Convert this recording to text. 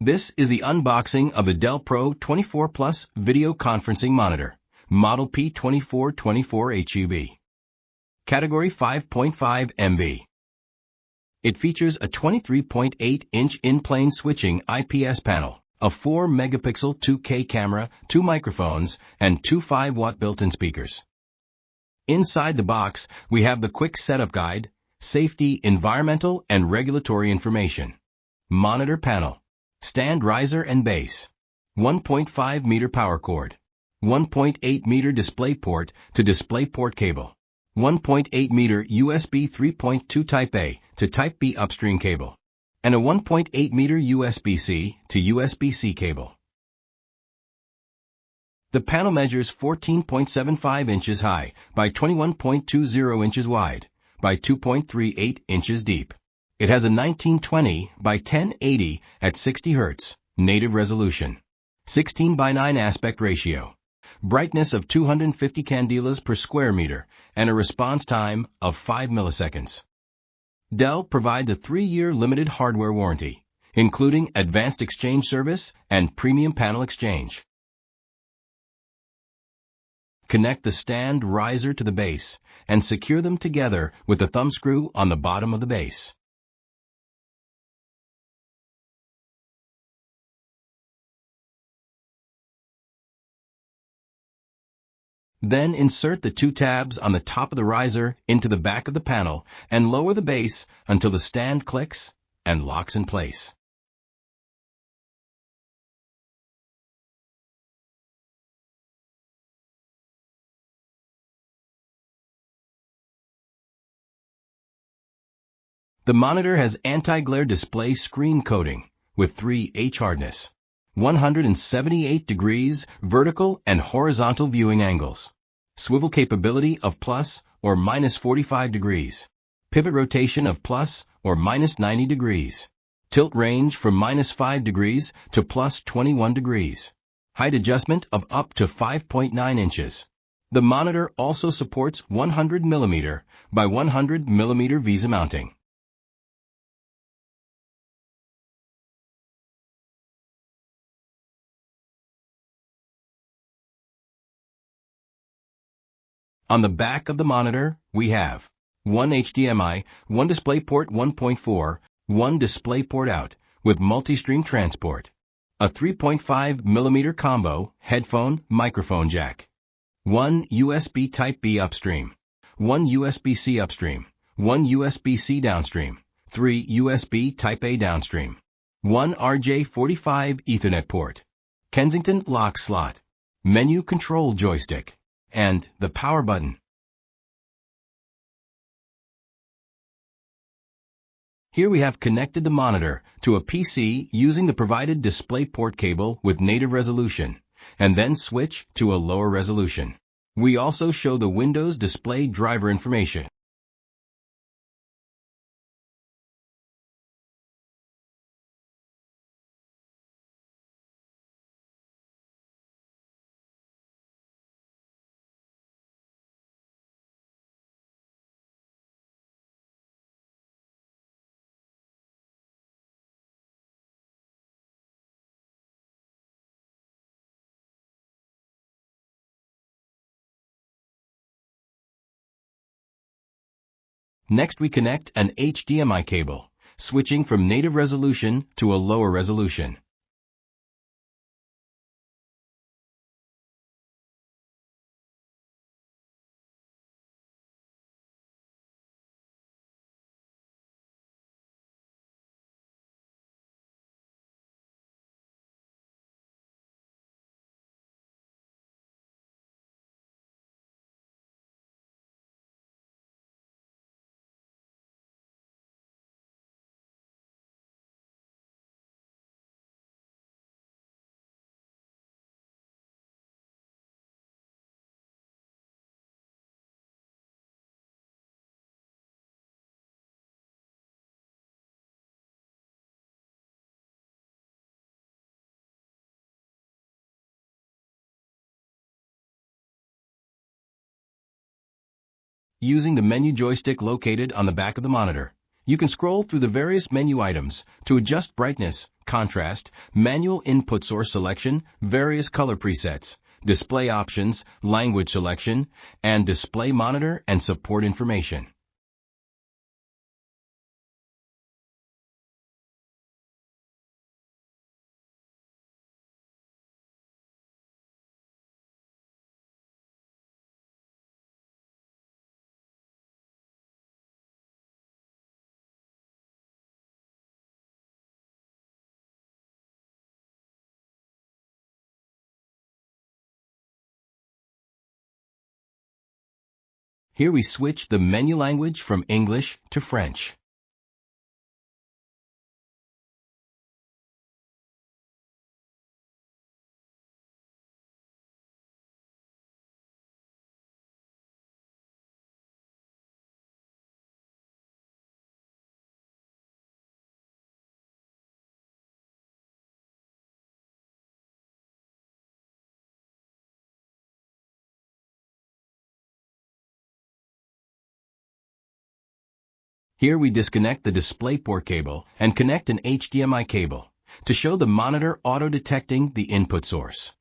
This is the unboxing of the Dell Pro 24 Plus video conferencing monitor, model P2424HEB. Category 5.5 MB. It features a 23.8-inch in-plane switching IPS panel, a 4-megapixel 2K camera, 2 microphones, and 2 5-watt built-in speakers. Inside the box, we have the quick setup guide, safety, environmental, and regulatory information. Monitor panel. Stand riser and base. 1.5 meter power cord. 1.8 meter DisplayPort to DisplayPort cable. 1.8 meter USB 3.2 Type A to Type B upstream cable. And a 1.8 meter USB-C to USB-C cable. The panel measures 14.75 inches high by 21.20 inches wide by 2.38 inches deep. It has a 1920 by 1080 at 60 Hz, native resolution, 16 by 9 aspect ratio, brightness of 250 candelas per square meter, and a response time of 5 milliseconds. Dell provides a 3-year limited hardware warranty, including advanced exchange service and premium panel exchange. Connect the stand riser to the base and secure them together with the thumb screw on the bottom of the base. Then insert the 2 tabs on the top of the riser into the back of the panel and lower the base until the stand clicks and locks in place. The monitor has anti-glare display screen coating with 3H hardness, 178 degrees vertical and horizontal viewing angles, swivel capability of plus or minus 45 degrees, pivot rotation of plus or minus 90 degrees, tilt range from minus 5 degrees to plus 21 degrees, height adjustment of up to 5.9 inches. The monitor also supports 100 mm by 100 mm VESA mounting. On the back of the monitor, we have 1 HDMI, 1 DisplayPort 1.4, 1 DisplayPort out with multi-stream transport, a 3.5 mm combo headphone microphone jack, 1 USB Type B upstream, 1 USB-C upstream, 1 USB-C downstream, 3 USB Type A downstream, 1 RJ45 Ethernet port, Kensington lock slot, menu control joystick, and the power button. Here we have connected the monitor to a PC using the provided DisplayPort cable with native resolution, and then switch to a lower resolution. We also show the Windows display driver information. Next, we connect an HDMI cable, switching from native resolution to a lower resolution. Using the menu joystick located on the back of the monitor, You can scroll through the various menu items to adjust brightness, contrast, manual input source selection, various color presets, display options, language selection, and display monitor and support information. Here we switch the menu language from English to French. Here we disconnect the DisplayPort cable and connect an HDMI cable to show the monitor auto-detecting the input source.